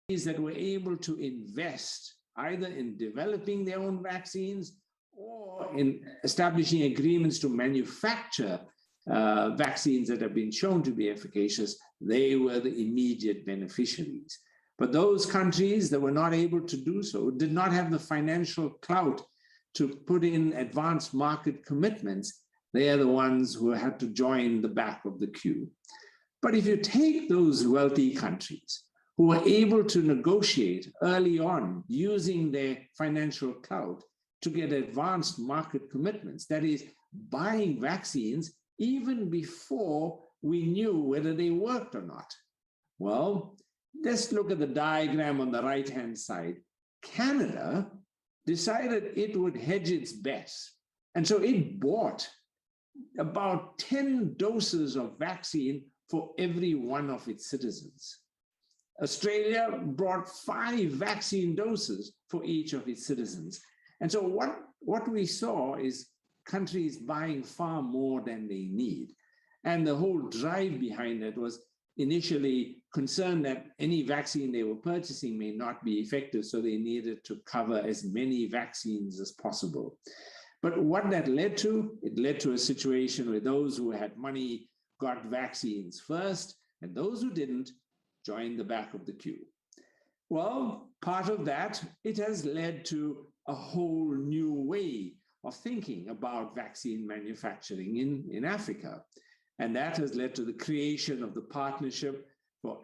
that were able to invest either in developing their own vaccines or in establishing agreements to manufacture vaccines that have been shown to be efficacious, they were the immediate beneficiaries. But those countries that were not able to do so did not have the financial clout to put in advanced market commitments. They are the ones who had to join the back of the queue. But if you take those wealthy countries who were able to negotiate early on using their financial clout to get advanced market commitments, that is, buying vaccines even before we knew whether they worked or not. Well, let's look at the diagram on the right-hand side. Canada decided it would hedge its bets. And so it bought about 10 doses of vaccine for every one of its citizens. Australia brought 5 vaccine doses for each of its citizens. And so what we saw is countries buying far more than they need. And the whole drive behind it was initially concerned that any vaccine they were purchasing may not be effective, so they needed to cover as many vaccines as possible. But what that led to, it led to a situation where those who had money got vaccines first, and those who didn't joined the back of the queue. Well, part of that, it has led to a whole new way of thinking about vaccine manufacturing in Africa. And that has led to the creation of the Partnership for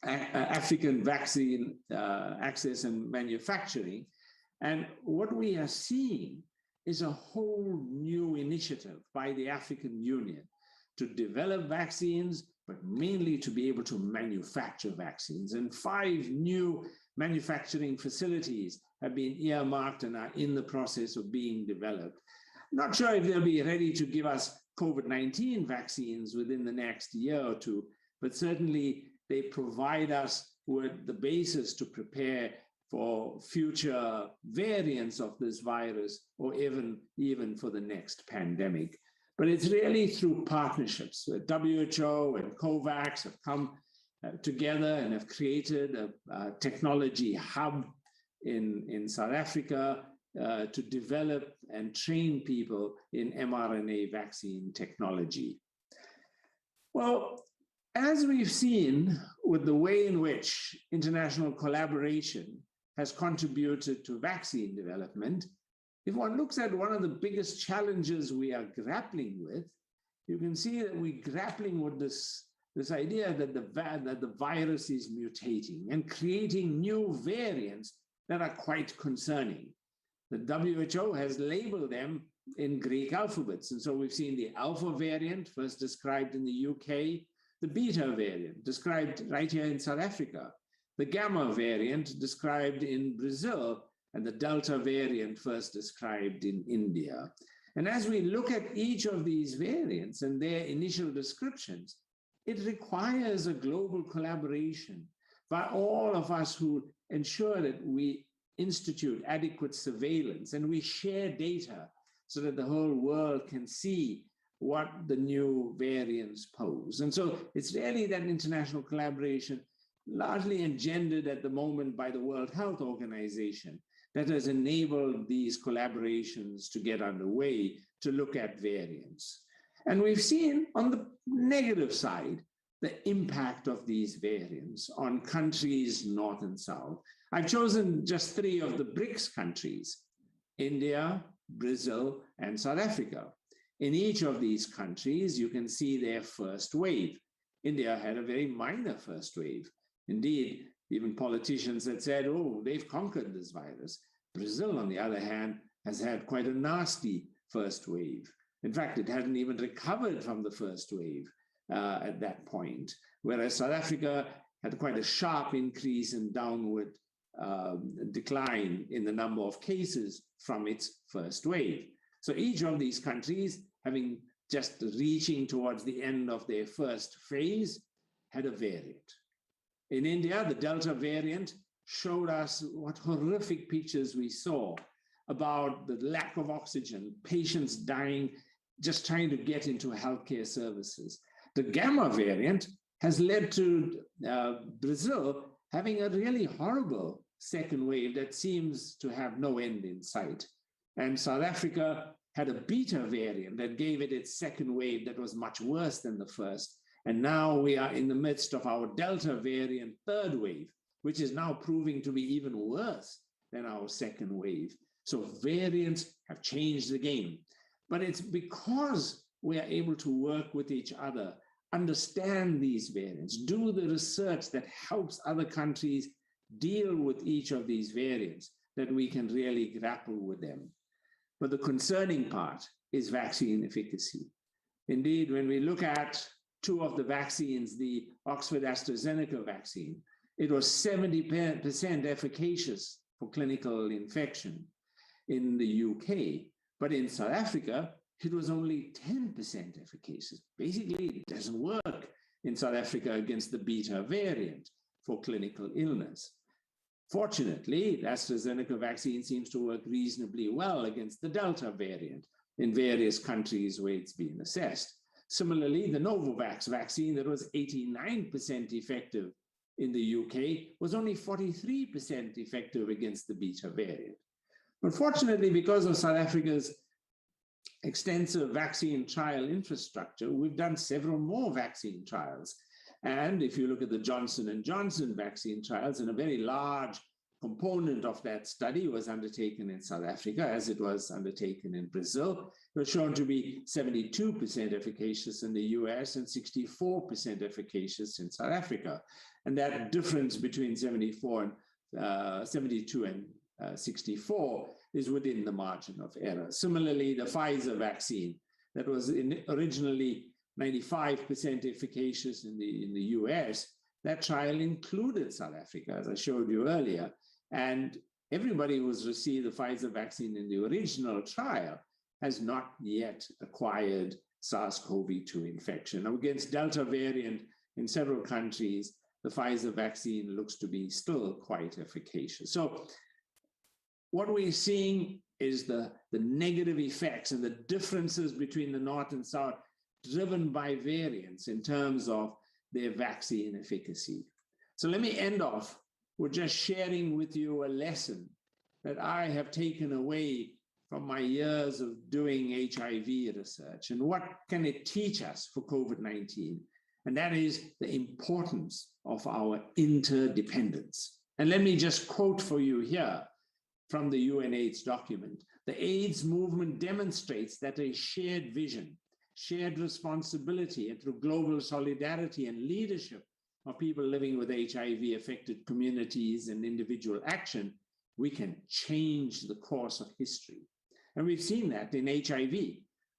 African Vaccine Access and Manufacturing. And what we are seeing is a whole new initiative by the African Union to develop vaccines, but mainly to be able to manufacture vaccines. And 5 new manufacturing facilities have been earmarked and are in the process of being developed. Not sure if they'll be ready to give us COVID-19 vaccines within the next year or two, but certainly they provide us with the basis to prepare for future variants of this virus, or even for the next pandemic. But it's really through partnerships. WHO and COVAX have come together and have created a technology hub in South Africa to develop and train people in mRNA vaccine technology. Well, as we've seen with the way in which international collaboration has contributed to vaccine development, if one looks at one of the biggest challenges we are grappling with, you can see that we're grappling with this idea that the virus is mutating and creating new variants that are quite concerning. The WHO has labeled them in Greek alphabets. And so we've seen the alpha variant, first described in the UK, the beta variant, described right here in South Africa, the gamma variant, described in Brazil, and the Delta variant, first described in India. And as we look at each of these variants and their initial descriptions, it requires a global collaboration by all of us who ensure that we institute adequate surveillance and we share data so that the whole world can see what the new variants pose. And so it's really that international collaboration, largely engendered at the moment by the World Health Organization, that has enabled these collaborations to get underway to look at variants. And we've seen on the negative side the impact of these variants on countries north and south. I've chosen just 3 of the BRICS countries, India, Brazil, and South Africa. In each of these countries, you can see their first wave. India had a very minor first wave. Indeed, even politicians had said, oh, they've conquered this virus. Brazil, on the other hand, has had quite a nasty first wave. In fact, it hadn't even recovered from the first wave at that point, whereas South Africa had quite a sharp increase in downward decline in the number of cases from its first wave. So each of these countries, having just reaching towards the end of their first phase, had a variant. In India, the Delta variant showed us what horrific pictures we saw about the lack of oxygen, patients dying, just trying to get into healthcare services. The Gamma variant has led to Brazil having a really horrible second wave that seems to have no end in sight. And South Africa had a beta variant that gave it its second wave that was much worse than the first. And now we are in the midst of our Delta variant third wave, which is now proving to be even worse than our second wave. So variants have changed the game. But it's because we are able to work with each other, understand these variants, do the research that helps other countries deal with each of these variants, that we can really grapple with them. But the concerning part is vaccine efficacy. Indeed, when we look at two of the vaccines, the Oxford AstraZeneca vaccine, it was 70% efficacious for clinical infection in the UK, but in South Africa, it was only 10% efficacious. Basically, it doesn't work in South Africa against the beta variant for clinical illness. Fortunately, the AstraZeneca vaccine seems to work reasonably well against the Delta variant in various countries where it's been assessed. Similarly, the Novavax vaccine that was 89% effective in the UK was only 43% effective against the beta variant. But fortunately, because of South Africa's extensive vaccine trial infrastructure, we've done several more vaccine trials. And if you look at the Johnson & Johnson vaccine trials, and a very large component of that study was undertaken in South Africa, as it was undertaken in Brazil, it was shown to be 72% efficacious in the US and 64% efficacious in South Africa. And that difference between 72 and 64 is within the margin of error. Similarly, the Pfizer vaccine that was originally 95% efficacious in the US, that trial included South Africa, as I showed you earlier. And everybody who's received the Pfizer vaccine in the original trial has not yet acquired SARS-CoV-2 infection. Now, against Delta variant in several countries, the Pfizer vaccine looks to be still quite efficacious. So what we're seeing is the negative effects and the differences between the North and South driven by variants in terms of their vaccine efficacy. So let me end off with just sharing with you a lesson that I have taken away from my years of doing HIV research, and what can it teach us for COVID-19? And that is the importance of our interdependence. And let me just quote for you here from the UNAIDS document. The AIDS movement demonstrates that a shared vision, shared responsibility, and through global solidarity and leadership of people living with HIV-affected communities and individual action, we can change the course of history. And we've seen that in HIV,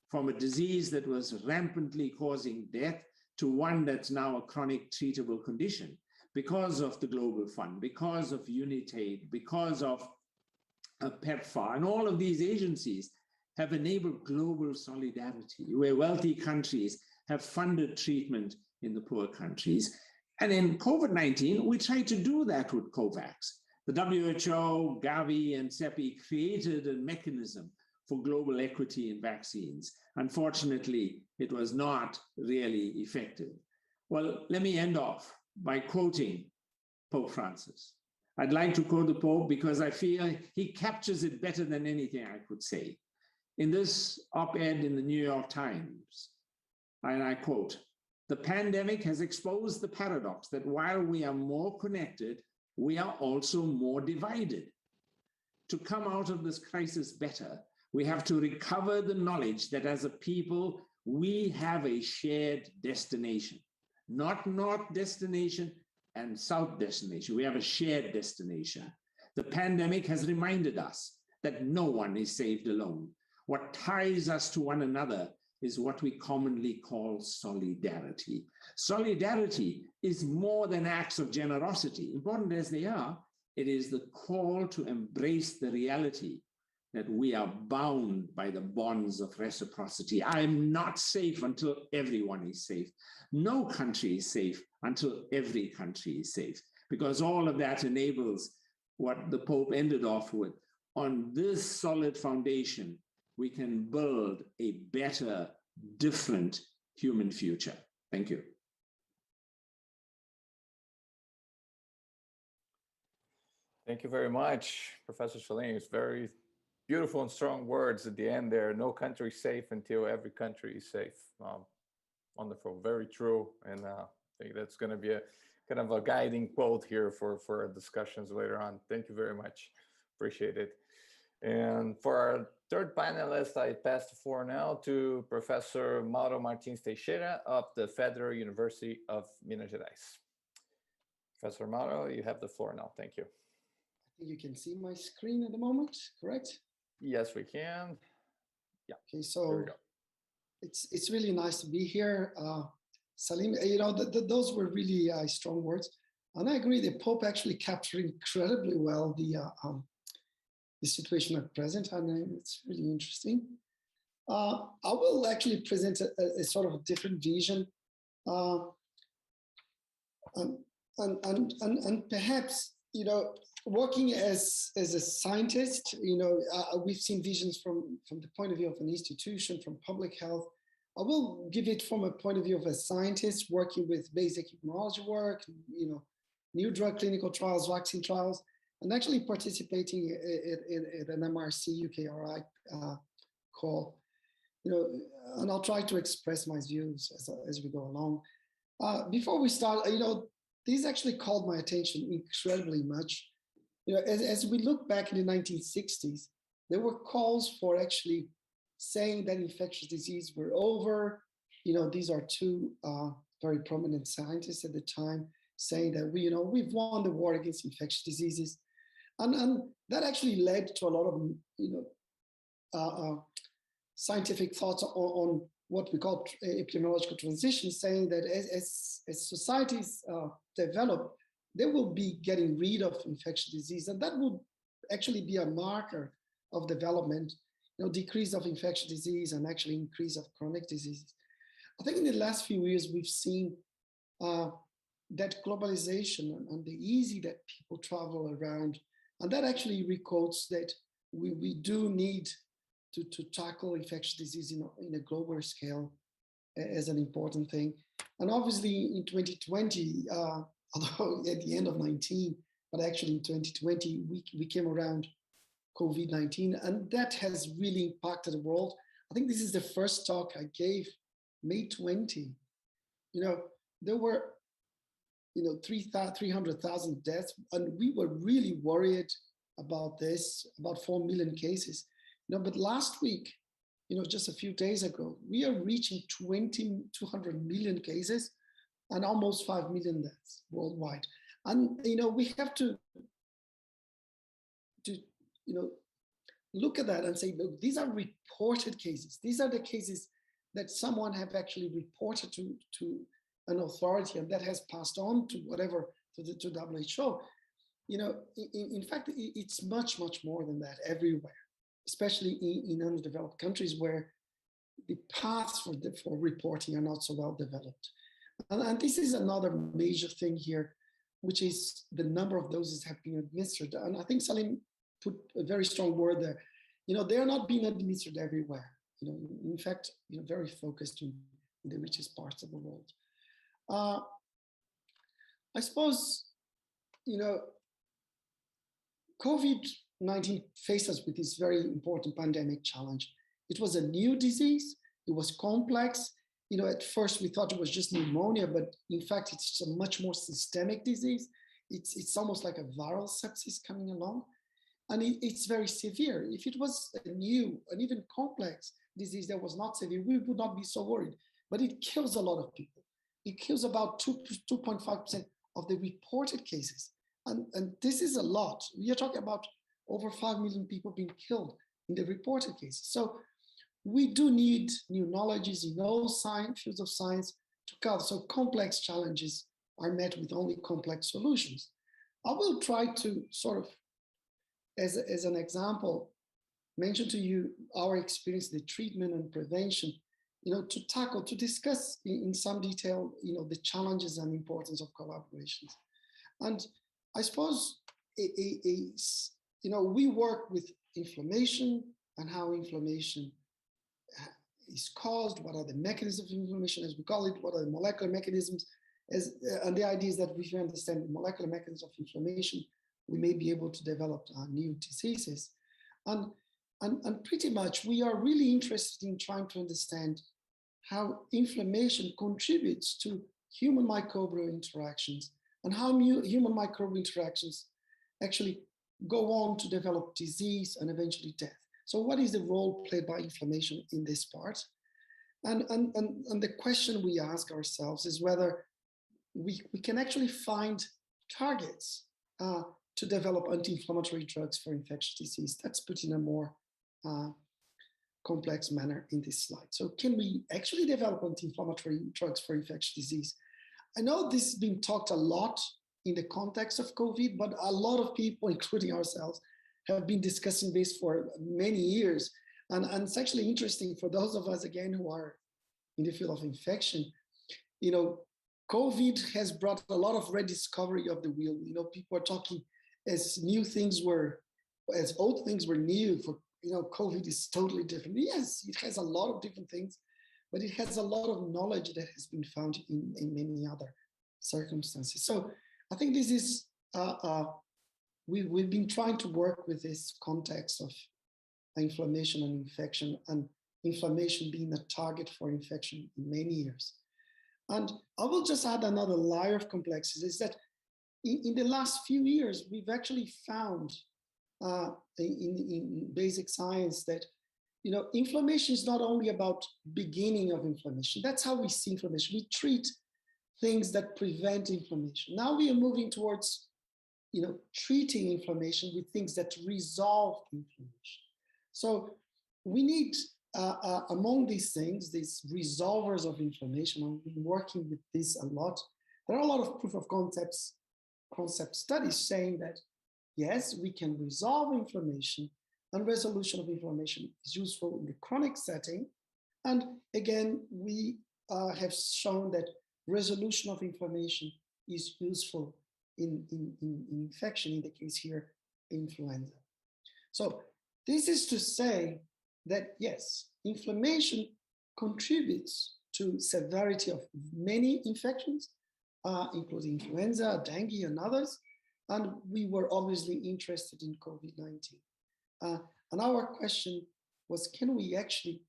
from a disease that was rampantly causing death to one that's now a chronic treatable condition because of the Global Fund, because of UNITAID, because of PEPFAR, and all of these agencies have enabled global solidarity, where wealthy countries have funded treatment in the poor countries. And in COVID-19, we tried to do that with COVAX. The WHO, Gavi, and CEPI created a mechanism for global equity in vaccines. Unfortunately, it was not really effective. Well, let me end off by quoting Pope Francis. I'd like to quote the Pope because I feel he captures it better than anything I could say. In this op-ed in the New York Times, and I quote, "The pandemic has exposed the paradox that while we are more connected, we are also more divided. To come out of this crisis better, we have to recover the knowledge that as a people, we have a shared destination, not north destination and south destination. We have a shared destination. The pandemic has reminded us that no one is saved alone. What ties us to one another is what we commonly call solidarity. Solidarity is more than acts of generosity. Important as they are, it is the call to embrace the reality that we are bound by the bonds of reciprocity. I am not safe until everyone is safe. No country is safe until every country is safe, because all of that enables what the Pope ended off with. On this solid foundation, we can build a better, different human future. Thank you. Thank you very much, Professor Salim. It's very beautiful and strong words at the end there. No country is safe until every country is safe. Wonderful, very true. And I think that's going to be a kind of a guiding quote here for our discussions later on. Thank you very much. Appreciate it. And for our third panelist, I pass the floor now to Professor Mauro Martins Teixeira of the Federal University of Minas Gerais. Professor Mauro, you have the floor now. Thank you. I think you can see my screen at the moment, correct? Yes, we can. Yeah. Okay, so it's really nice to be here. Salim, those were really strong words. And I agree, the Pope actually captured incredibly well the situation at present, and it's really interesting. I will actually present a sort of a different vision. And perhaps, working as a scientist, we've seen visions from the point of view of an institution, from public health. I will give it from a point of view of a scientist working with basic immunology work, new drug clinical trials, vaccine trials, and actually participating at an MRC UKRI call. And I'll try to express my views as we go along. Before we start, these actually called my attention incredibly much. As we look back in the 1960s, there were calls for actually saying that infectious disease were over. These are two very prominent scientists at the time saying that we've won the war against infectious diseases, and that actually led to a lot of scientific thoughts on what we call epidemiological transition, saying that as societies develop, they will be getting rid of infectious disease, and that will actually be a marker of development, decrease of infectious disease and actually increase of chronic diseases. I think in the last few years, we've seen that globalization and the easy that people travel around, and that actually records that we do need to tackle infectious disease in a global scale as an important thing. And obviously in 2020, although at the end of 19, but actually in 2020, we came around COVID-19, and that has really impacted the world. I think this is the first talk I gave May 20. There were 300,000 deaths, and we were really worried about this, about 4 million cases. But last week, just a few days ago, we are reaching 200 million cases and almost 5 million deaths worldwide. And we have to look at that and say, look, these are reported cases. These are the cases that someone have actually reported to an authority, and that has passed on to whatever, to WHO. In fact, it's much, much more than that everywhere, especially in underdeveloped countries where the paths for reporting are not so well developed. And this is another major thing here, which is the number of doses have been administered. And I think Salim put a very strong word there. They are not being administered everywhere. In fact, very focused in the richest parts of the world. I suppose, COVID-19 faced us with this very important pandemic challenge. It was a new disease. It was complex. At first we thought it was just pneumonia, but in fact, it's a much more systemic disease. It's almost like a viral sepsis coming along, and it's very severe. If it was a new and even complex disease that was not severe, we would not be so worried, but it kills a lot of people. It kills about 2.5% of the reported cases. And this is a lot. We are talking about over 5 million people being killed in the reported cases. So we do need new knowledges in all fields of science to cover. So complex challenges are met with only complex solutions. I will try to sort of, as an example, mention to you our experience, the treatment and prevention, to discuss in some detail, the challenges and importance of collaborations. And I suppose, we work with inflammation and how inflammation is caused, what are the mechanisms of inflammation, as we call it, what are the molecular mechanisms, and the idea is that we understand the molecular mechanisms of inflammation, we may be able to develop new diseases. And pretty much we are really interested in trying to understand how inflammation contributes to human microbial interactions and how human microbial interactions actually go on to develop disease and eventually death. So what is the role played by inflammation in this part? And the question we ask ourselves is whether we can actually find targets to develop anti-inflammatory drugs for infectious disease. That's put in a more complex manner in this slide. So can we actually develop anti-inflammatory drugs for infectious disease? I know this has been talked a lot in the context of COVID, but a lot of people, including ourselves, have been discussing this for many years. And it's actually interesting for those of us, again, who are in the field of infection. You know, COVID has brought a lot of rediscovery of the wheel. You know, people are talking as old things were new. For, you know, COVID is totally different. Yes, it has a lot of different things, but it has a lot of knowledge that has been found in many other circumstances. So I think this is, we've been trying to work with this context of inflammation and infection, and inflammation being a target for infection in many years. And I will just add another layer of complexity, is that in the last few years, we've actually found in basic science that, you know, inflammation is not only about beginning of inflammation. That's how we see inflammation. We treat things that prevent inflammation. Now we are moving towards, you know, treating inflammation with things that resolve inflammation. So we need, among these things, these resolvers of inflammation, and we've been working with this a lot. There are a lot of proof of concept studies saying that, yes, we can resolve inflammation, and resolution of inflammation is useful in the chronic setting. And again, we have shown that resolution of inflammation is useful in infection, in the case here, influenza. So this is to say that, yes, inflammation contributes to severity of many infections, including influenza, dengue, and others. And we were obviously interested in COVID-19. And our question was, can we actually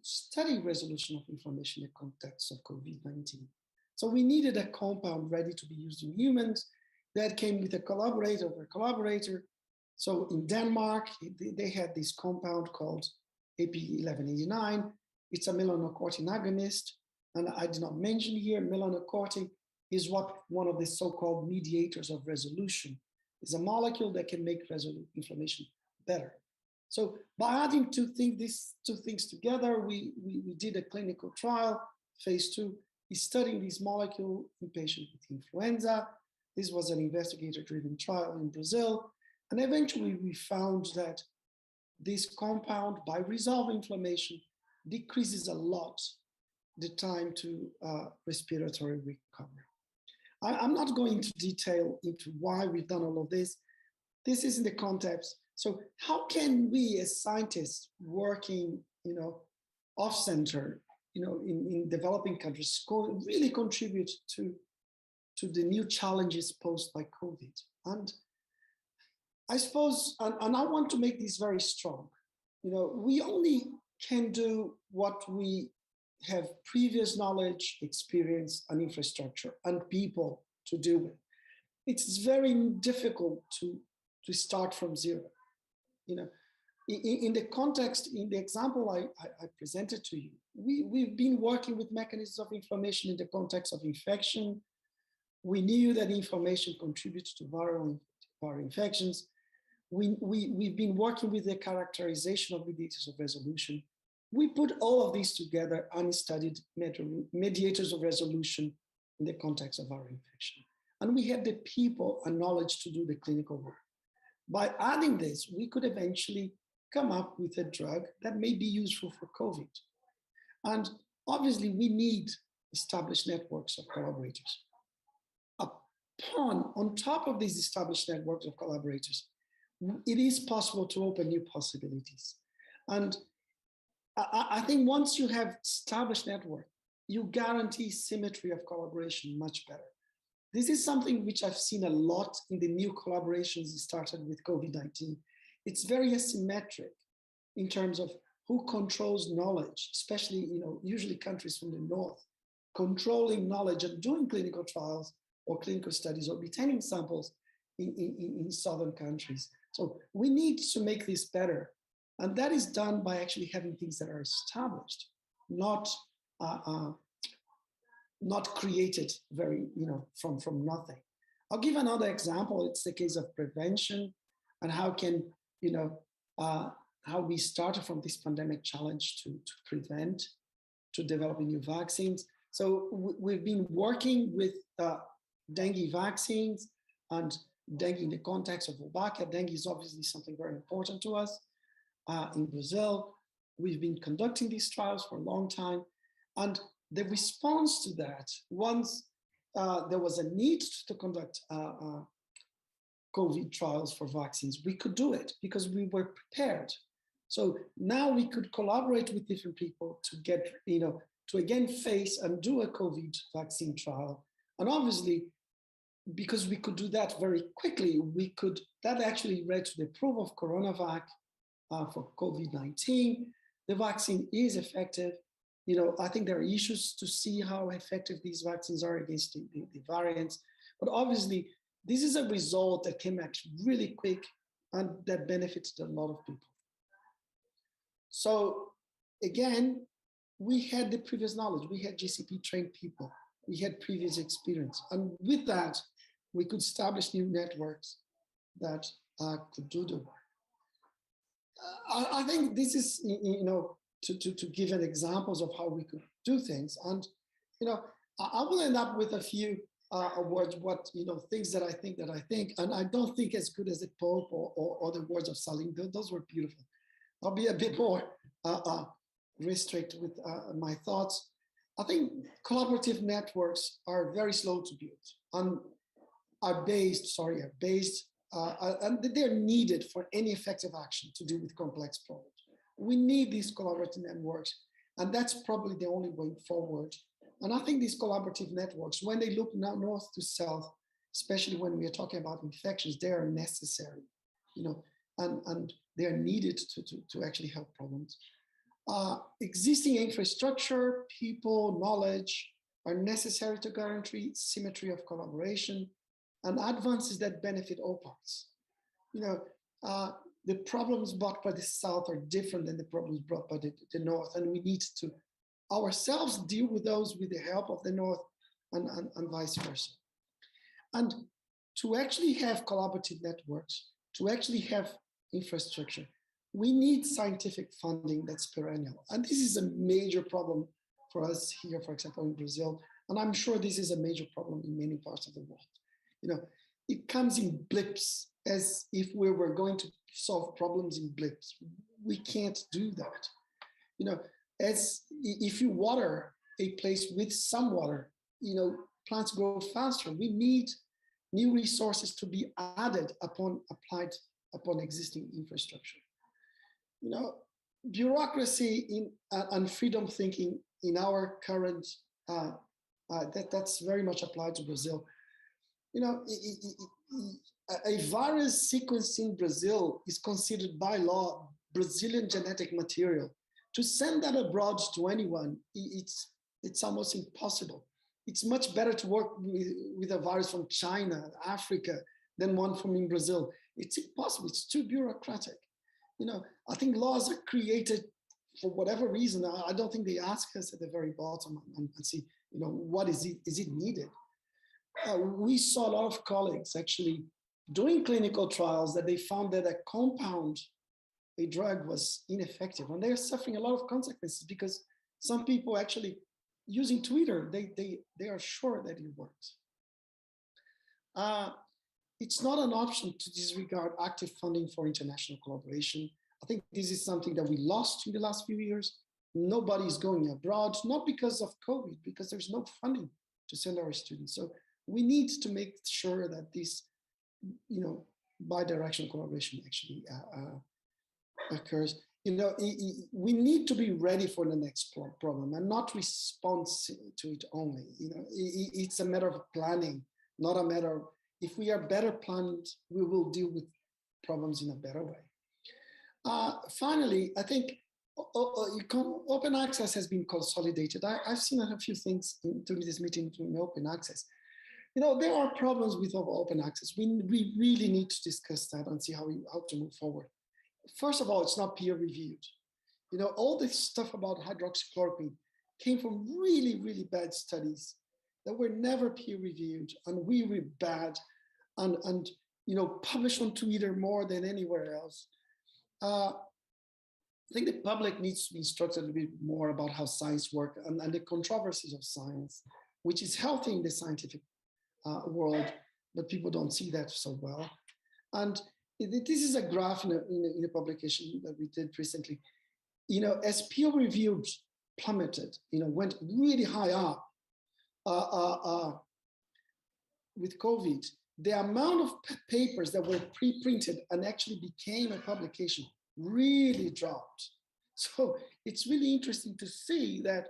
study resolution of inflammation in the context of COVID-19? So we needed a compound ready to be used in humans that came with a collaborator. So in Denmark, they had this compound called AP1189. It's a melanocortin agonist. And I did not mention here, melanocortin is one of the so-called mediators of resolution. It's a molecule that can make inflammation better. So by adding these two things together, we did a clinical trial, phase 2, studying this molecule in patients with influenza. This was an investigator-driven trial in Brazil. And eventually we found that this compound, by resolving inflammation, decreases a lot the time to respiratory recovery. I'm not going into detail into why we've done all of this. This is in the context. So how can we as scientists working, you know, off-center, you know, in developing countries really contribute to the new challenges posed by COVID? And I suppose, and I want to make this very strong, you know, we only can do what we have previous knowledge, experience, and infrastructure and people to do with. It's very difficult to start from zero. You know, in the context, in the example I presented to you, we've been working with mechanisms of inflammation in the context of infection. We knew that inflammation contributes to viral infections. We've been working with the characterization of mediators of resolution. We put all of these together and studied mediators of resolution in the context of viral infection. And we had the people and knowledge to do the clinical work. By adding this, we could eventually come up with a drug that may be useful for COVID. And obviously we need established networks of collaborators. On top of these established networks of collaborators, it is possible to open new possibilities. And I think once you have established network, you guarantee symmetry of collaboration much better. this is something which I've seen a lot in the new collaborations started with COVID-19. It's very asymmetric in terms of who controls knowledge, especially, usually countries from the north, controlling knowledge and doing clinical trials or clinical studies or retaining samples in southern countries. So we need to make this better. And that is done by actually having things that are established, not created from nothing. I'll give another example. It's the case of prevention and how can, how we started from this pandemic challenge to prevent, to developing new vaccines. So we've been working with dengue vaccines and dengue in the context of Wolbachia. Dengue is obviously something very important to us. In Brazil, we've been conducting these trials for a long time. And the response to that, once there was a need to conduct COVID trials for vaccines, we could do it because we were prepared. So now we could collaborate with different people to get, to again face and do a COVID vaccine trial. And obviously, because we could do that very quickly, that actually led to the approval of CoronaVac for COVID-19. The vaccine is effective. I think there are issues to see how effective these vaccines are against the variants. But obviously, this is a result that came actually really quick and that benefited a lot of people. So again, we had the previous knowledge. We had GCP trained people. We had previous experience. And with that, we could establish new networks that could do the work. I think this is, to give an examples of how we could do things. And, I will end up with a few words, things that I think, and I don't think as good as the Pope or the words of Salim. Those were beautiful. I'll be a bit more restricted with my thoughts. I think collaborative networks are very slow to build and are based, and they're needed for any effective action to deal with complex problems. We need these collaborative networks, and that's probably the only way forward. And I think these collaborative networks, when they look now north to south, especially when we are talking about infections, they are necessary, and they are needed to actually help problems. Existing infrastructure, people, knowledge are necessary to guarantee symmetry of collaboration and advances that benefit all parts. The problems brought by the South are different than the problems brought by the North, and we need to ourselves deal with those with the help of the North and vice versa. And to actually have collaborative networks, to actually have infrastructure, we need scientific funding that's perennial. And this is a major problem for us here, for example, in Brazil. And I'm sure this is a major problem in many parts of the world. It comes in blips, as if we were going to solve problems in blips. We can't do that. As if you water a place with some water, plants grow faster. We need new resources to be applied upon existing infrastructure. Bureaucracy and freedom thinking in our current, that's very much applied to Brazil. A virus sequence in Brazil is considered by law Brazilian genetic material. To send that abroad to anyone, it's almost impossible. It's much better to work with a virus from China, Africa, than one from in Brazil. It's impossible. It's too bureaucratic. I think laws are created for whatever reason. I don't think they ask us at the very bottom and see, what is it needed? We saw a lot of colleagues actually doing clinical trials that they found that a compound, a drug, was ineffective, and they're suffering a lot of consequences because some people actually using Twitter, they are sure that it works. It's not an option to disregard active funding for international collaboration. I think this is something that we lost in the last few years. Nobody is going abroad, not because of COVID, because there's no funding to send our students. So we need to make sure that this, bi-directional collaboration actually occurs. We need to be ready for the next problem and not respond to it only. It's a matter of planning not a matter of, if we are better planned, we will deal with problems in a better way. Finally, I think open access has been consolidated. I've seen a few things during this meeting in open access. You know, there are problems with open access. We really need to discuss that and see how to move forward. First of all, it's not peer reviewed. You know, all this stuff about hydroxychloroquine came from really, really bad studies that were never peer reviewed and really bad, and you know, published on Twitter more than anywhere else. I think the public needs to be instructed a little bit more about how science works and the controversies of science, which is healthy in the scientific world, but people don't see that so well. And this is a graph in a publication that we did recently. You know, as peer reviewed plummeted, you know, went really high up with COVID, the amount of papers that were pre-printed and actually became a publication really dropped. So it's really interesting to see that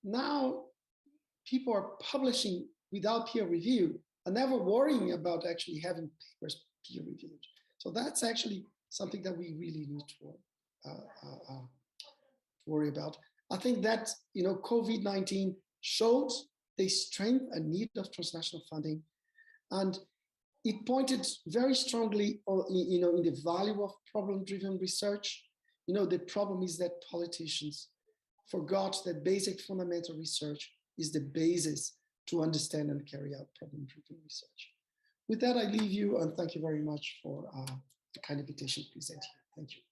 now people are publishing without peer review and never worrying about actually having papers peer reviewed. So that's actually something that we really need to worry about. I think that, you know, COVID-19 showed the strength and need of transnational funding, and it pointed very strongly, you know, in the value of problem-driven research. You know, the problem is that politicians forgot that basic fundamental research is the basis to understand and carry out problem-driven research. With that, I leave you, and thank you very much for the kind invitation to present here. Thank you.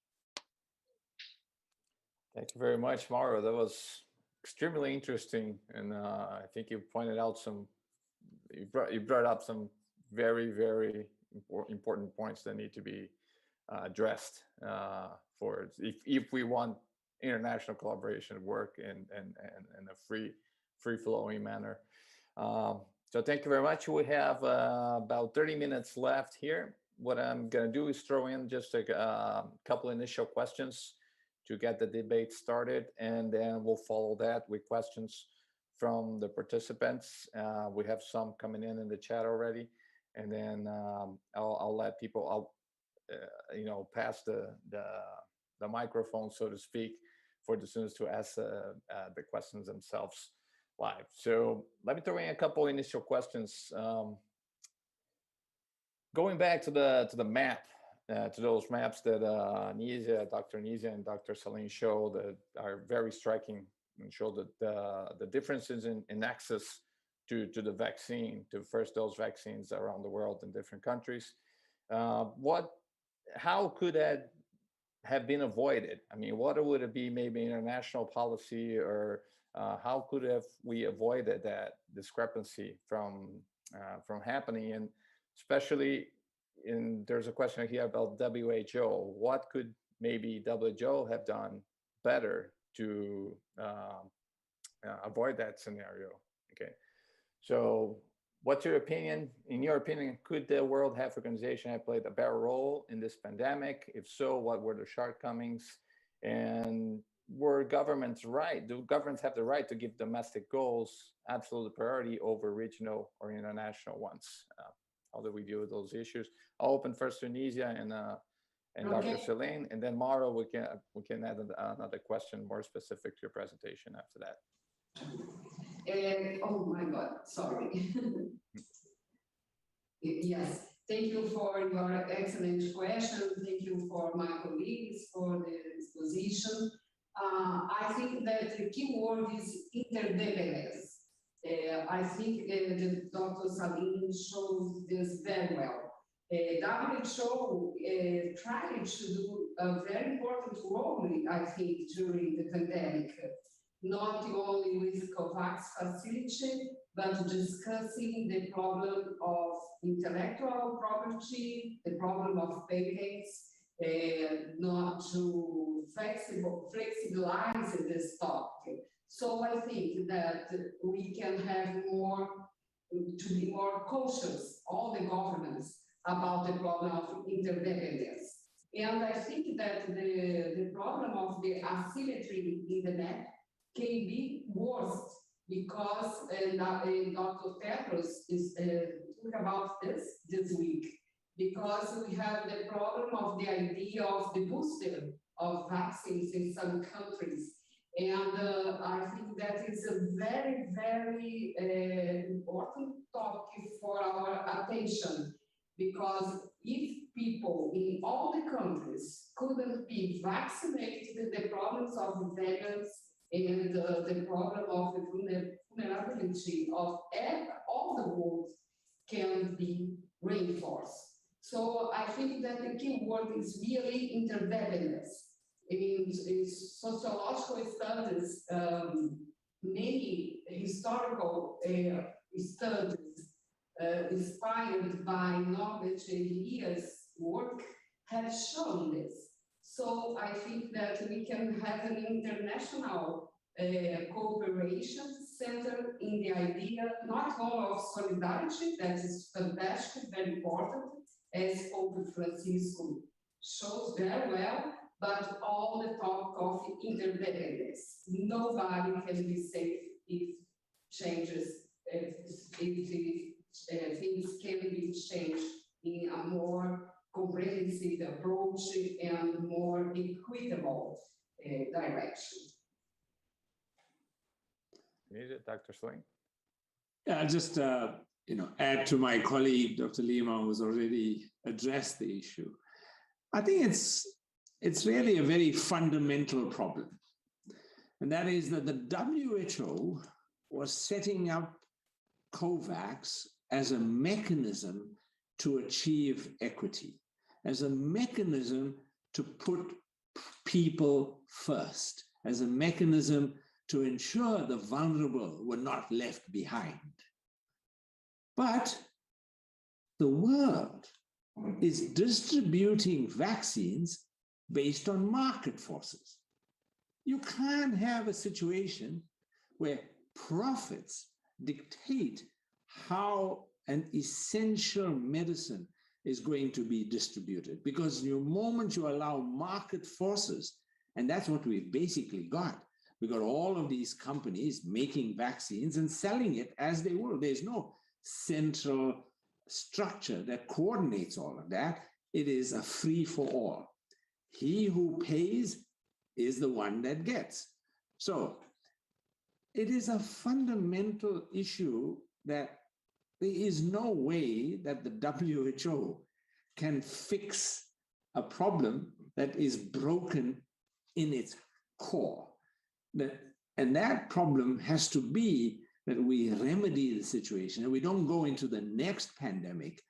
Thank you very much, Mauro. That was extremely interesting, and I think you pointed out you brought up some very, very important points that need to be addressed for if we want international collaboration to work in a free-flowing manner. So thank you very much. We have about 30 minutes left here. What I'm going to do is throw in just a couple initial questions to get the debate started, and then we'll follow that with questions from the participants. We have some coming in the chat already, and then I'll let people, you know, pass the microphone, so to speak, for the students to ask the questions themselves live. So let me throw in a couple initial questions. Going back to the map, to those maps that Dr. Nisia and Dr. Salim show, that are very striking and show that the differences in access to the vaccine, to first dose vaccines around the world in different countries. How could that have been avoided? I mean, what would it be, maybe international policy, or how could we avoided that discrepancy from happening? And especially there's a question here about WHO. What could maybe WHO have done better to avoid that scenario? Okay, so what's your opinion? In your opinion, could the World Health Organization have played a better role in this pandemic? If so, what were the shortcomings? And were governments right? Do governments have the right to give domestic goals absolute priority over regional or international ones? How do we deal with those issues? I'll open first to Nisia and Okay. Dr. Salim, and then Mauro, we can add another question more specific to your presentation after that. Oh my God, sorry. Yes, thank you for your excellent question. Thank you for my colleagues for the exposition. I think that the key word is interdependence. I think Dr. Salim shows this very well. WHO tried to do a very important role, I think, during the pandemic, not only with COVAX facility, but discussing the problem of intellectual property, the problem of patents, not to flexibilize this topic. So I think that we can have to be more cautious, all the governments, about the problem of interdependence. And I think that the problem of the asymmetry in the map can be worse because Dr. Tedros talk about this week, because we have the problem of the idea of the booster of vaccines in some countries. And I think that is a very, very important topic for our attention, because if people in all the countries couldn't be vaccinated, the problems of variants and the problem of the vulnerability of all the world can be reinforced. So I think that the key word is really interdependence. In sociological studies, many historical studies inspired by Norbert Elias' work have shown this. So I think that we can have an international cooperation centered in the idea not only of solidarity, that is fantastic, very important, as Pope Francisco shows very well, but all the talk of interdependence. Nobody can be safe if changes, if things can be changed in a more comprehensive approach and more equitable direction. Dr. Salim? Yeah, I'll just add to my colleague, Dr. Lima, who's already addressed the issue. I think it's really a very fundamental problem. And that is that the WHO was setting up COVAX as a mechanism to achieve equity, as a mechanism to put people first, as a mechanism to ensure the vulnerable were not left behind. But the world is distributing vaccines based on market forces. You can't have a situation where profits dictate how an essential medicine is going to be distributed, because the moment you allow market forces, and that's what we've basically got. We got all of these companies making vaccines and selling it as they will. There's no central structure that coordinates all of that. It is a free for all. He who pays is the one that gets. So it is a fundamental issue that there is no way that the WHO can fix a problem that is broken in its core. And that problem has to be that we remedy the situation and we don't go into the next pandemic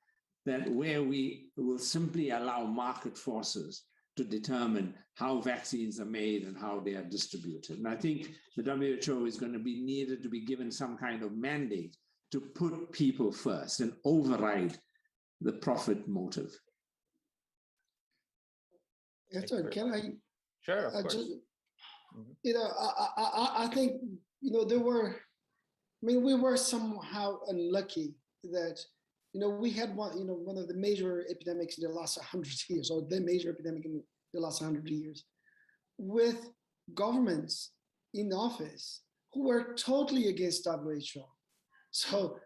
where we will simply allow market forces to determine how vaccines are made and how they are distributed. And I think the WHO is going to be needed to be given some kind of mandate to put people first and override the profit motive. Herton, can I? Sure, of course. Just, I think, we were somehow unlucky that, we had one of the major epidemics in the last 100 years, or the major epidemic in the last 100 years, with governments in office who were totally against WHO. So,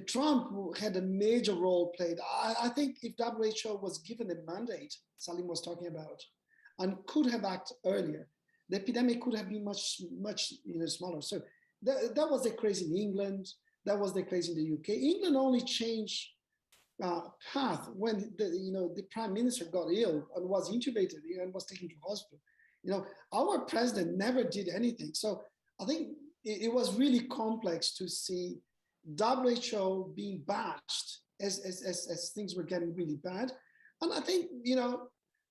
Trump had a major role played. I think if WHO was given a mandate, Salim was talking about, and could have acted earlier, the epidemic could have been much smaller. So that was the case in England. That was the case in the UK. England only changed path when the prime minister got ill and was intubated and was taken to hospital. Our president never did anything. So I think it was really complex to see WHO being bashed as things were getting really bad. And I think,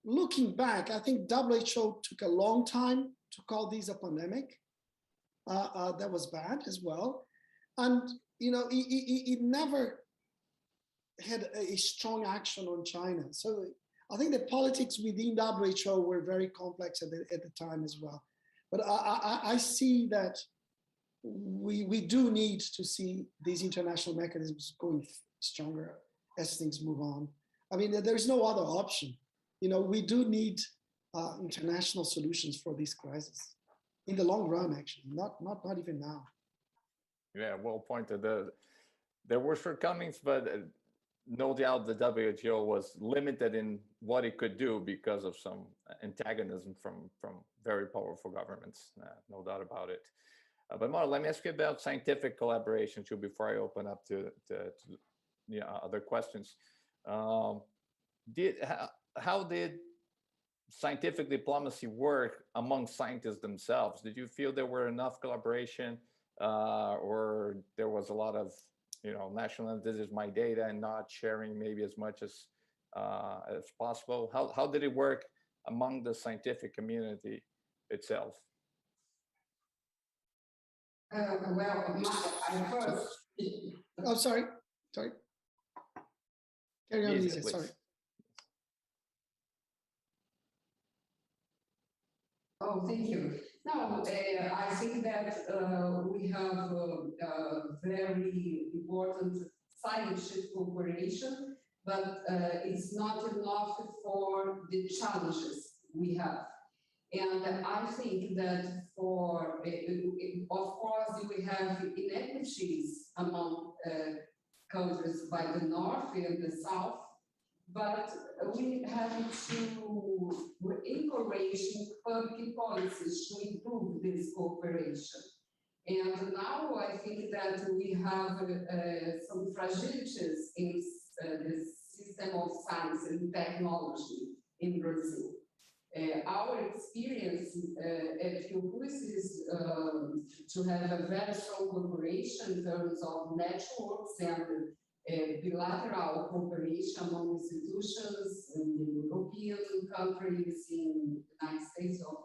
looking back, I think WHO took a long time to call this a pandemic. That was bad as well. And, it never had a strong action on China. So I think the politics within WHO were very complex at the time as well. But I see that we do need to see these international mechanisms going stronger as things move on. There's no other option. We do need international solutions for this crisis in the long run, actually, not even now. Yeah, well pointed. there were shortcomings, but no doubt the WHO was limited in what it could do because of some antagonism from very powerful governments. No doubt about it. But Mauro, let me ask you about scientific collaboration too before I open up to other questions. How did scientific diplomacy work among scientists themselves? Did you feel there were enough collaboration, or there was a lot of, national, this is my data, and not sharing maybe as much as possible? How did it work among the scientific community itself? Well, I first. Oh, sorry. Carry on, Nisia, sorry. Oh, thank you. No, I think that we have a very important scientific cooperation, but it's not enough for the challenges we have. And I think that of course, we have inequities among countries by the north and the south, but we have to encourage public policies to improve this cooperation. And now I think that we have some fragilities in the system of science and technology in Brazil. Our experience at Cruz is to have a very strong cooperation in terms of networks and bilateral cooperation among institutions in the European countries, in the United States of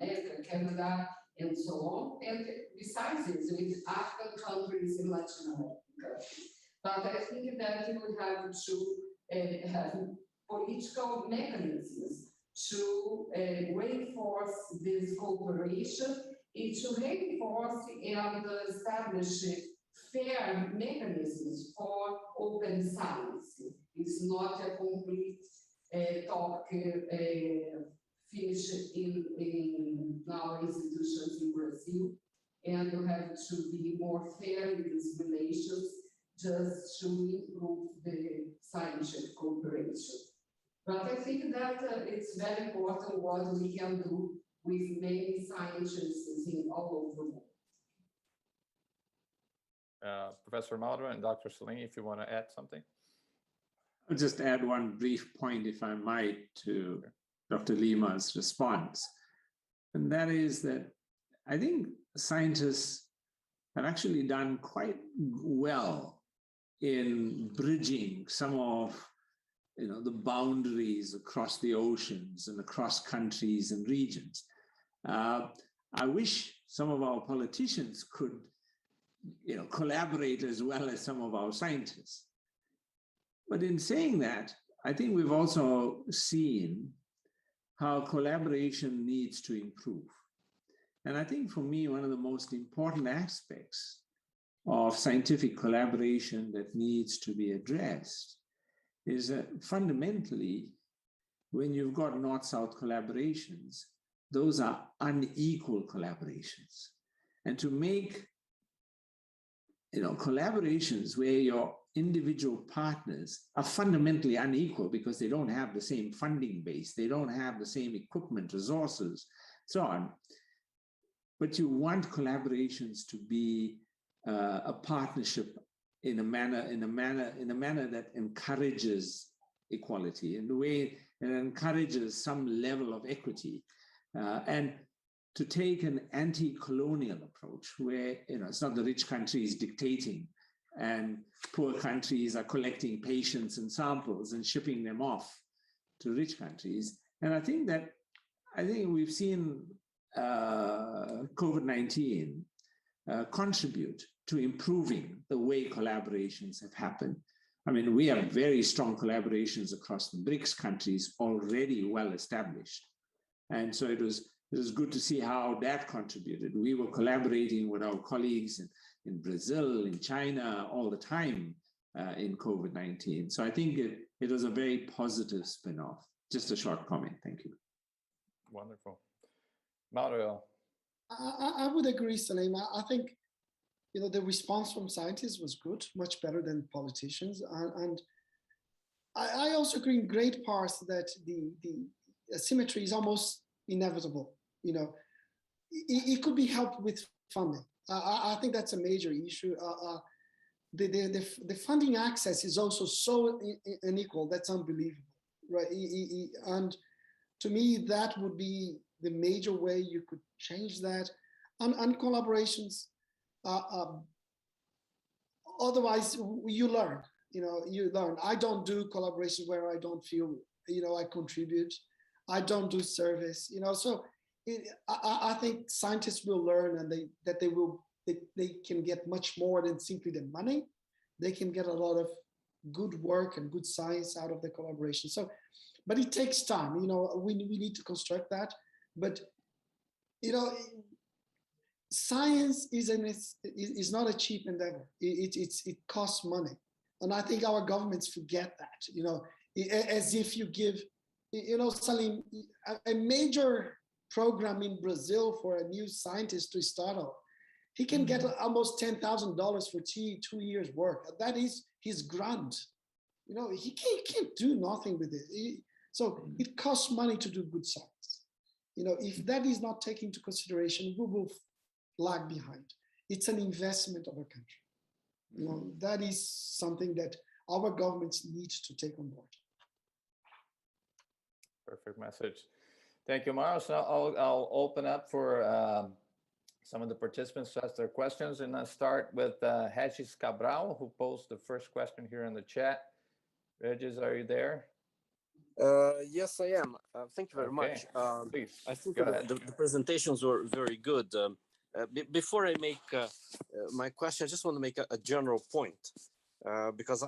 America, Canada, and so on. And besides this, with African countries in Latin America. But I think that we have to have political mechanisms to reinforce this cooperation and to reinforce and establish fair mechanisms for open science. It's not a complete talk finished in our institutions in Brazil, and you have to be more fair in these relations just to improve the scientific cooperation. But I think that it's very important what we can do with many scientists in all over the world. Professor Mauro and Dr. Salim, if you want to add something. I'll just add one brief point, if I might, to Dr. Lima's response. And that is that I think scientists have actually done quite well in bridging some of the boundaries across the oceans and across countries and regions. I wish some of our politicians could collaborate as well as some of our scientists. But in saying that, I think we've also seen how collaboration needs to improve. And I think for me, one of the most important aspects of scientific collaboration that needs to be addressed is that fundamentally, when you've got North-South collaborations, those are unequal collaborations. And to make collaborations where your individual partners are fundamentally unequal because they don't have the same funding base, they don't have the same equipment, resources, so on. But you want collaborations to be a partnership in a manner that encourages equality, in the way that encourages some level of equity, and to take an anti-colonial approach where it's not the rich countries dictating and poor countries are collecting patients and samples and shipping them off to rich countries. And I think we've seen COVID-19 contribute to improving the way collaborations have happened. I mean, we have very strong collaborations across the BRICS countries already well established. And so it was good to see how that contributed. We were collaborating with our colleagues in Brazil, in China, all the time in COVID-19. So I think it was a very positive spin-off. Just a short comment. Thank you. Wonderful. Mauro. I would agree, Salim. I think the response from scientists was good, much better than politicians. And I also agree in great parts that the asymmetry is almost inevitable. It could be helped with funding. I think that's a major issue. The funding access is also so unequal, that's unbelievable, right? And to me, that would be the major way you could change that. And collaborations, otherwise you learn, you learn. I don't do collaborations where I don't feel, I contribute. I don't do service, so I think scientists will learn, and they can get much more than simply the money. They can get a lot of good work and good science out of the collaboration. So, but it takes time. We need to construct that. But science is not a cheap endeavor. It costs money, and I think our governments forget that. As if you give, Salim, a major program in Brazil for a new scientist to start off, he can get almost $10,000 for 2 years work. That is his grant. He can't do nothing with it. So it costs money to do good science. If that is not taken into consideration, we will lag behind. It's an investment of a country. That is something that our governments need to take on board. Perfect message. Thank you, Mauro. So I'll open up for some of the participants to ask their questions, and I'll start with Regis Cabral, who posed the first question here in the chat. Regis, are you there? Yes, I am. Thank you very much. Please, I think the presentations were very good. Before I make my question, I just want to make a general point, because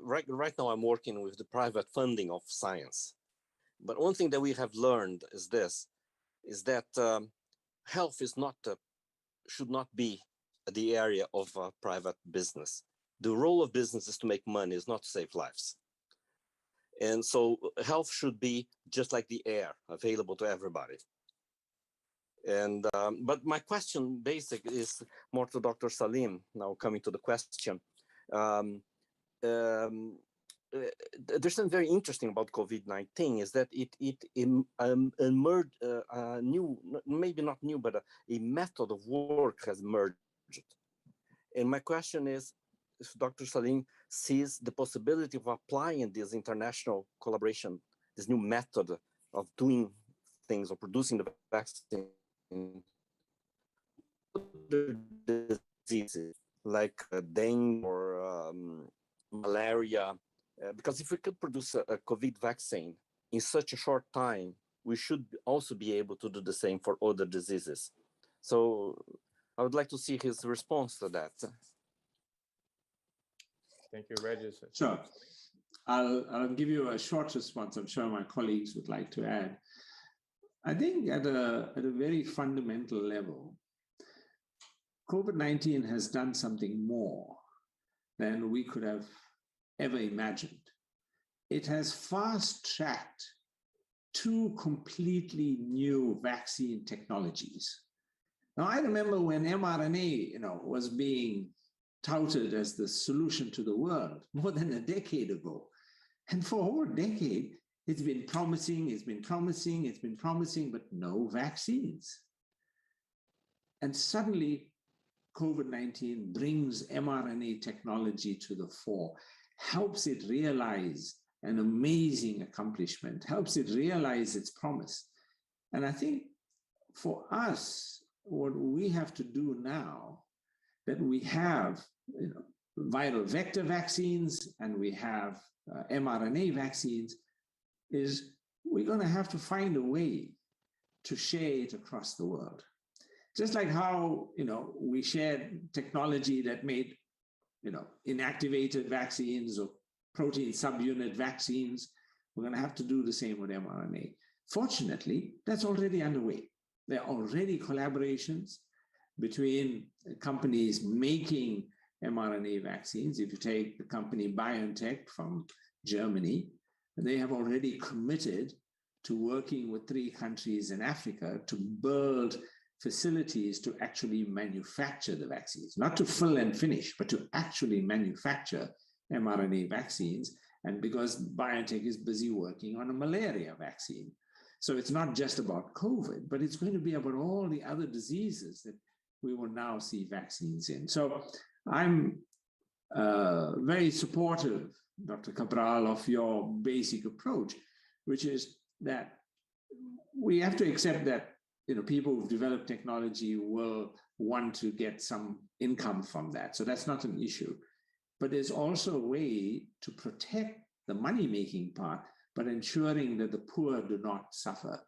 right now I'm working with the private funding of science. But one thing that we have learned is that health should not be the area of private business. The role of business is to make money, is not to save lives. And so health should be just like the air, available to everybody. And but my question basic is more to Dr. Salim, now coming to the question. There's something very interesting about COVID-19 is that it emerged new, maybe not new, but a method of work has emerged. And my question is, if Dr. Salim sees the possibility of applying this international collaboration, this new method of doing things or producing the vaccine, diseases like dengue or malaria. Because if we could produce a COVID vaccine in such a short time, we should also be able to do the same for other diseases. So I would like to see his response to that. Thank you, Regis. Sure. I'll give you a short response. I'm sure my colleagues would like to add. I think at a very fundamental level, COVID-19 has done something more than we could have ever imagined. It has fast-tracked 2 completely new vaccine technologies. Now, I remember when mRNA, was being touted as the solution to the world more than a decade ago. And for over a decade, it's been promising, but no vaccines. And suddenly, COVID-19 brings mRNA technology to the fore, helps it realize an amazing accomplishment, helps it realize its promise. And I think for us, what we have to do now, that we have viral vector vaccines and we have mRNA vaccines, is we're going to have to find a way to share it across the world. Just like how, we shared technology that made, inactivated vaccines or protein subunit vaccines, we're going to have to do the same with mRNA. Fortunately, that's already underway. There are already collaborations between companies making mRNA vaccines. If you take the company BioNTech from Germany, they have already committed to working with 3 countries in Africa to build facilities to actually manufacture the vaccines, not to fill and finish, but to actually manufacture mRNA vaccines. And because biotech is busy working on a malaria vaccine. So it's not just about COVID, but it's going to be about all the other diseases that we will now see vaccines in. So I'm very supportive, Dr. Cabral, of your basic approach, which is that we have to accept that people who've developed technology will want to get some income from that. So that's not an issue. But there's also a way to protect the money-making part, but ensuring that the poor do not suffer.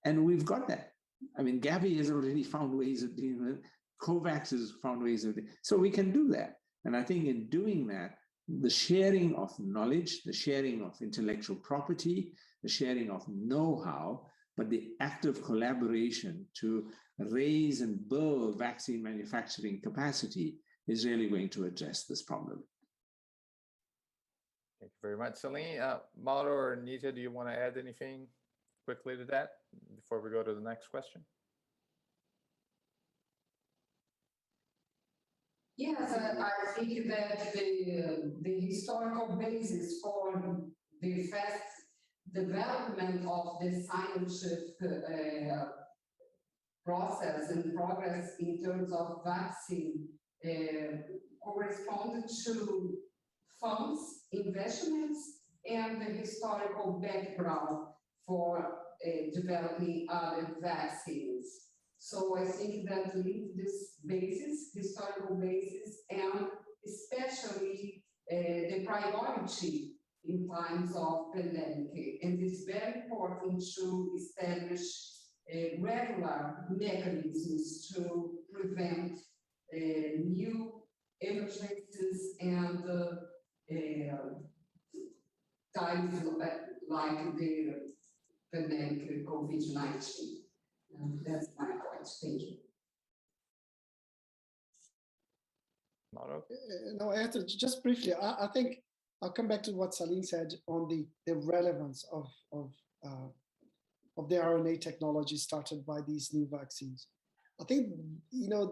And we've got that. I mean, Gavi has already found ways of dealing with it. COVAX has found ways of it. So we can do that. And I think in doing that, the sharing of knowledge, the sharing of intellectual property, the sharing of know-how, but the active collaboration to raise and build vaccine manufacturing capacity is really going to address this problem. Thank you very much, Salim. Mauro or Nisia, do you want to add anything quickly to that before we go to the next question? Yes, I think that the historical basis for the fast development of the scientific process and progress in terms of vaccine corresponded to funds, investments, and the historical background for developing other vaccines. So I think that this basis, historical basis, and especially the priority in times of pandemic, and it's very important to establish regular mechanisms to prevent new emergencies and times like the pandemic COVID-19. That's my point. Thank you. Mauro? No, Herton, just briefly, I think I'll come back to what Salim said on the relevance of the RNA technology started by these new vaccines. I think,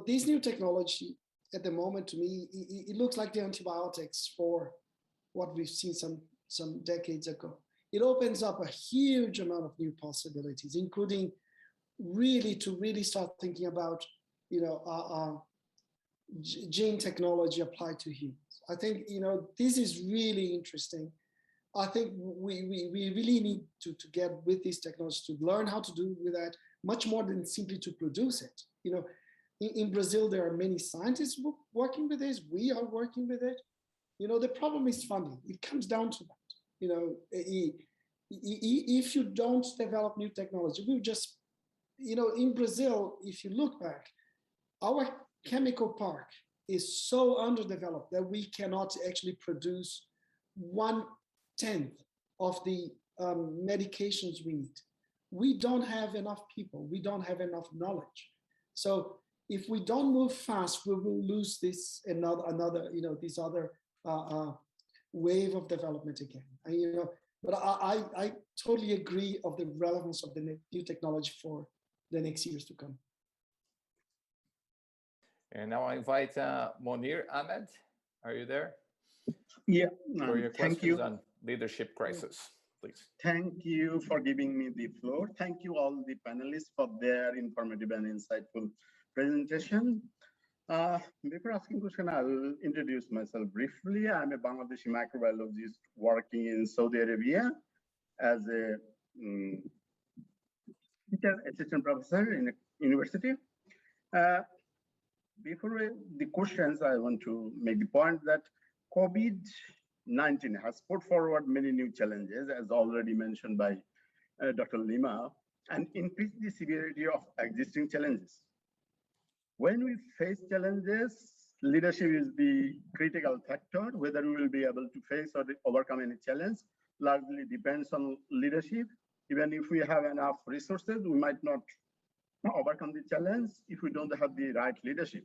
this new technology at the moment, to me, it looks like the antibiotics for what we've seen some decades ago. It opens up a huge amount of new possibilities, including really start thinking about, gene technology applied to humans. I think, this is really interesting. I think we really need to get with this technology to learn how to do with that much more than simply to produce it. In Brazil, there are many scientists working with this. We are working with it. The problem is funding. It comes down to that. If you don't develop new technology, we'll just, in Brazil, if you look back, our chemical park is so underdeveloped that we cannot actually produce 1/10 of the medications we need. We don't have enough people. We don't have enough knowledge. So if we don't move fast, we will lose this another this other wave of development again. But I totally agree of the relevance of the new technology for the next years to come. And now I invite Monir Ahmed. Are you there? Yeah, for your thank you. on leadership crisis, please. Thank you for giving me the floor. Thank you all the panelists for their informative and insightful presentation. Before asking question, I'll introduce myself briefly. I'm a Bangladeshi microbiologist working in Saudi Arabia as a teacher, assistant professor in a university. Before the questions, I want to make the point that COVID-19 has put forward many new challenges, as already mentioned by Dr. Lima, and increased the severity of existing challenges. When we face challenges, leadership is the critical factor. Whether we will be able to face or overcome any challenge largely depends on leadership. Even if we have enough resources, we might not overcome the challenge if we don't have the right leadership.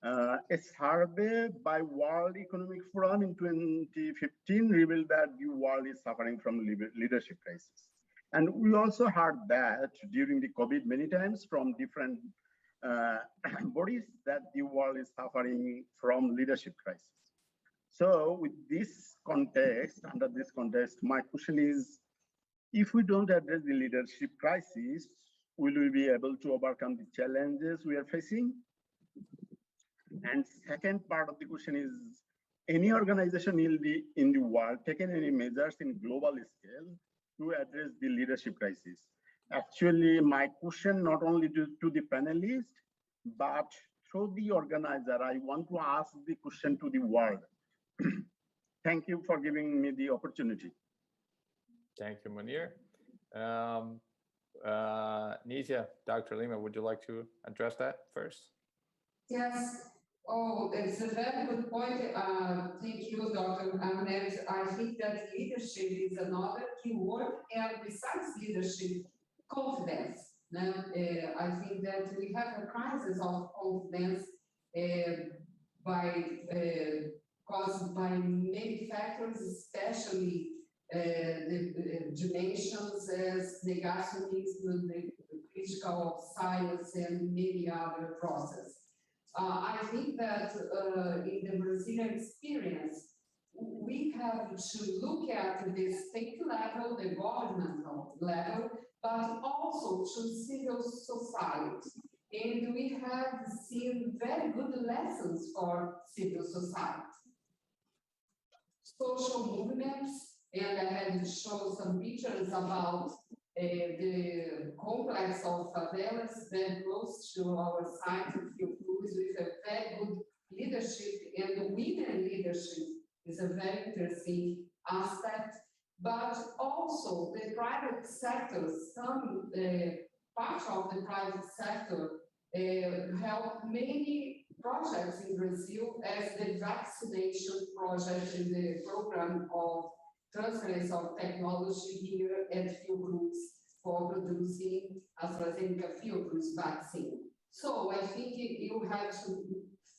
A survey by World Economic Forum in 2015 revealed that the world is suffering from leadership crisis. And we also heard that during the COVID many times from different bodies that the world is suffering from leadership crisis. So with this context, under this context, my question is, if we don't address the leadership crisis, will we be able to overcome the challenges we are facing? And second part of the question is, any organization in the world taken any measures in global scale to address the leadership crisis? Actually, my question not only to the panelists, but through the organizer, I want to ask the question to the world. Thank you for giving me the opportunity. Thank you, Munir. Nisia, Dr. Lima, would you like to address that first? Yes. Oh, it's a very good point. Thank you, Dr. Ahmed. I think that leadership is another key word, and besides leadership, confidence. I think that we have a crisis of confidence caused by many factors, especially the dimensions as negationism, the critical of science, and many other processes. I think that in the Brazilian experience, we have to look at the state level, the governmental level, but also to civil society. And we have seen very good lessons for civil society. Social movements, and I had shown some pictures about the complex of favelas that goes to our site of Cruz with a very good leadership, and the women leadership is a very interesting aspect, but also the private sector, some part of the private sector help many projects in Brazil, as the vaccination project in the program of transference of technology here at Fiocruz for producing AstraZeneca Fiocruz vaccine. So I think you have to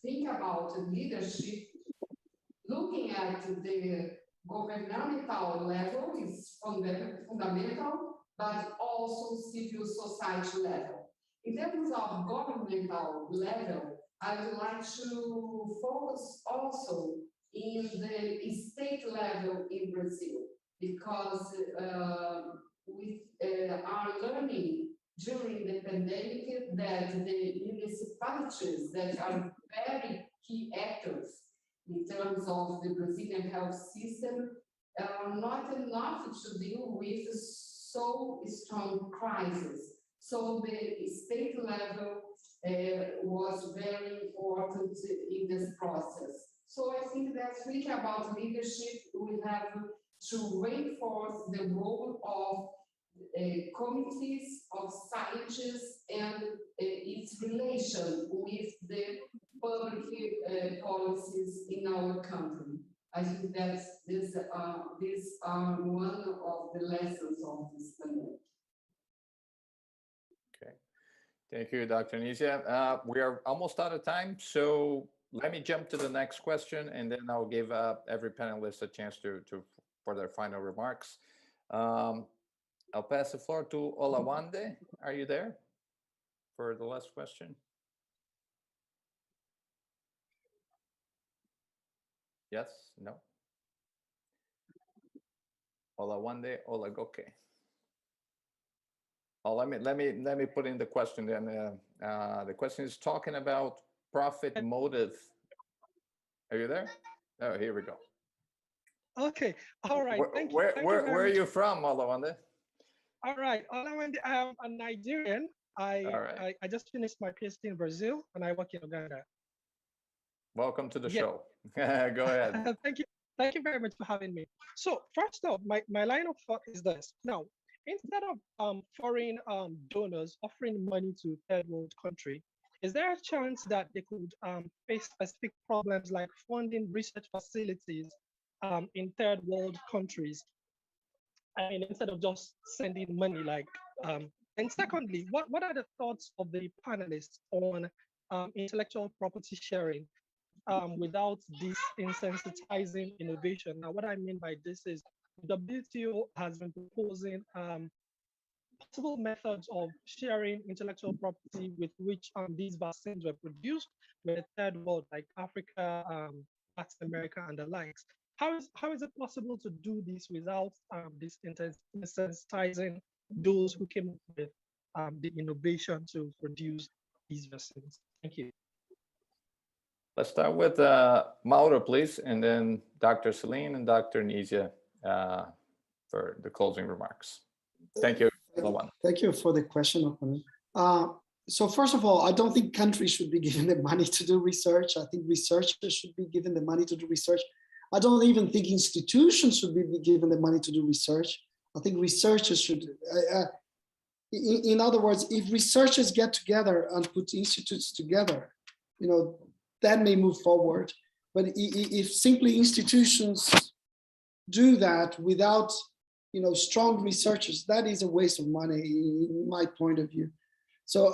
think about leadership. Looking at the governmental level is fundamental, but also civil society level. In terms of governmental level, I would like to focus also in the state level in Brazil, because we are learning during the pandemic that the municipalities that are very key actors in terms of the Brazilian health system are not enough to deal with so strong crisis. So the state level was very important in this process. So I think that thinking about leadership, we have to reinforce the role of committees of scientists and its relation with the public policies in our country. I think that these are one of the lessons of this pandemic. Okay, thank you, Dr. Nisia. We are almost out of time, so let me jump to the next question, and then I'll give every panelist a chance for their final remarks. I'll pass the floor to Olawande. Are you there for the last question? Yes? No? Olawande Olagoke. Oh, let me put in the question then. The question is talking about profit motive. Are you there? Oh, here we go. Okay. All right. Thank you. Where are you from, Olawande? All right. Olawande, I'm a Nigerian. I just finished my PhD in Brazil, and I work in Uganda. Welcome to the show. Go ahead. Thank you. Thank you very much for having me. So first off, my line of thought is this. Now, instead of foreign donors offering money to third world country, is there a chance that they could face specific problems like funding research facilities in third world countries? I mean, instead of just sending money, like, and secondly, what are the thoughts of the panelists on intellectual property sharing without desensitizing innovation? Now, what I mean by this is the WTO has been proposing possible methods of sharing intellectual property with which these vaccines were produced with the third world, like Africa, Latin America, and the likes. How is it possible to do this without desensitizing those who came up with the innovation to produce these vaccines? Thank you. Let's start with Mauro, please, and then Dr. Salim and Dr. Nisia for the closing remarks. Thank you. Thank you for the question. So first of all, I don't think countries should be given the money to do research. I think researchers should be given the money to do research. I don't even think institutions should be given the money to do research. I think researchers should, in other words, if researchers get together and put institutes together, you know, that may move forward. But if simply institutions do that without, you know, strong researchers, that is a waste of money, in my point of view. So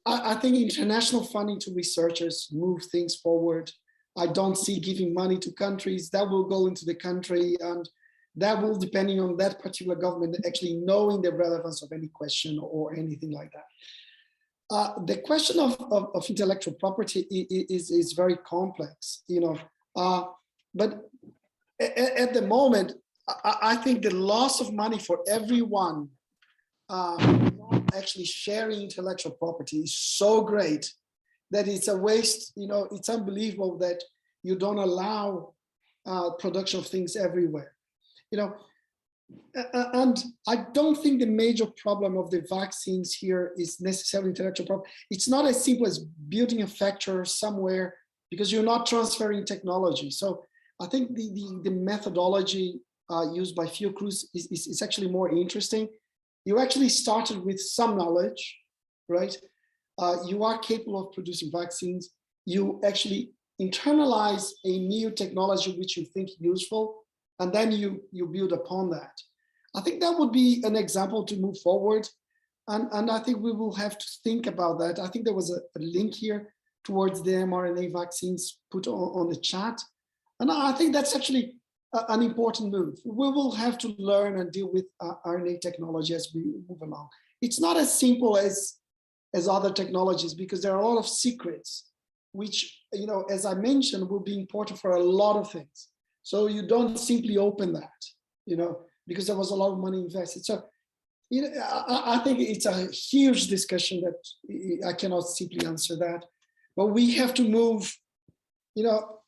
I think international funding to researchers move things forward. I don't see giving money to countries. That will go into the country, and that will, depending on that particular government, actually knowing the relevance of any question or anything like that. The question of intellectual property is very complex, you know, but at the moment, I think the loss of money for everyone not actually sharing intellectual property is so great that it's a waste. You know, it's unbelievable that you don't allow production of things everywhere, you know. And I don't think the major problem of the vaccines here is necessarily intellectual property. It's not as simple as building a factory somewhere, because you're not transferring technology. So I think the methodology used by Cruz is actually more interesting. You actually started with some knowledge, right? You are capable of producing vaccines. You actually internalize a new technology which you think useful, and then you build upon that. I think that would be an example to move forward. And I think we will have to think about that. I think there was a link here towards the mRNA vaccines put on the chat. And I think that's actually an important move. We will have to learn and deal with RNA technology as we move along. It's not as simple as other technologies, because there are a lot of secrets, which, you know, as I mentioned, will be important for a lot of things. So you don't simply open that, you know, because there was a lot of money invested. So, you know, I think it's a huge discussion that I cannot simply answer that. But we have to move, you know.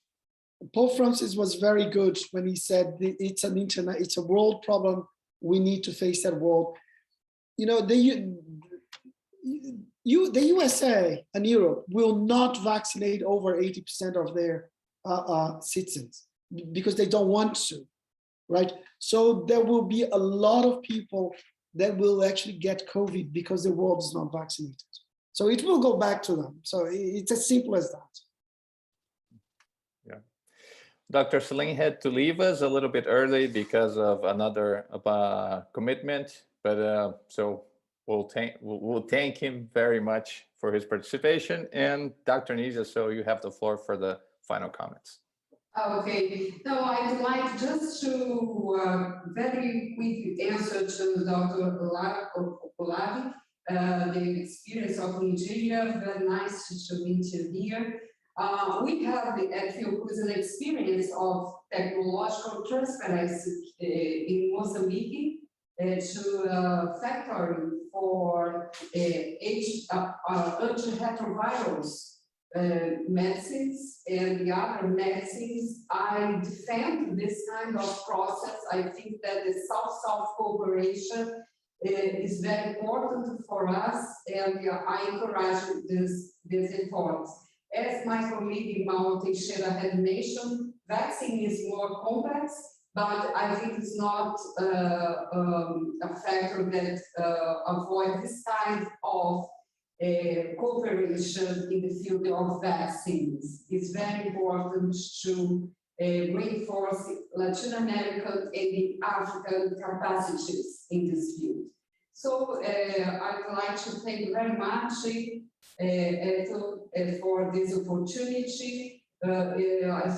Pope Francis was very good when he said it's a world problem. We need to face that world. You know, the USA and Europe will not vaccinate over 80% of their citizens because they don't want to, right? So there will be a lot of people that will actually get COVID because the world is not vaccinated. So it will go back to them. So it's as simple as that. Yeah. Dr. Salim had to leave us a little bit early because of another commitment, but so we'll thank him very much for his participation. And Dr. Nisia, so you have the floor for the final comments. Okay, so I'd like just to very quickly answer to Dr. Olavi, the experience of Nigeria. Very nice to meet you here. We have at Cruz an experience of technological transparency in Mozambique to a factory for antiretrovirals medicines and the other medicines. I defend this kind of process. I think that the South-South cooperation is very important for us, and I encourage this efforts. As my colleague Mauro Teixeira had mentioned, vaccine is more complex, but I think it's not a factor that avoid this kind of cooperation in the field of vaccines. It's very important to reinforce Latin American and the African capacities in this field. So I'd like to thank very much for this opportunity. I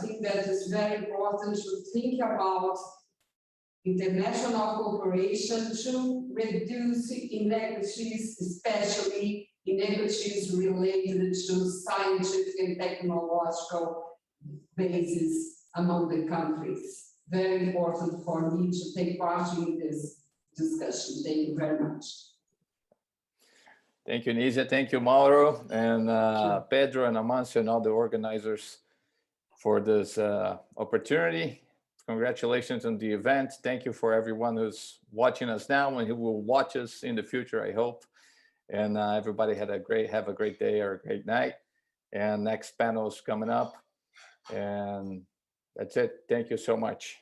think that it's very important to think about international cooperation to reduce inequities, especially inequities related to scientific and technological basis among the countries. Very important for me to take part in this discussion. Thank you very much. Thank you, Nisia. Thank you, Mauro, and Pedro and Amancio and all the organizers for this opportunity. Congratulations on the event. Thank you for everyone who's watching us now and who will watch us in the future, I hope. And everybody have a great day or a great night. And next panel is coming up. And that's it. Thank you so much.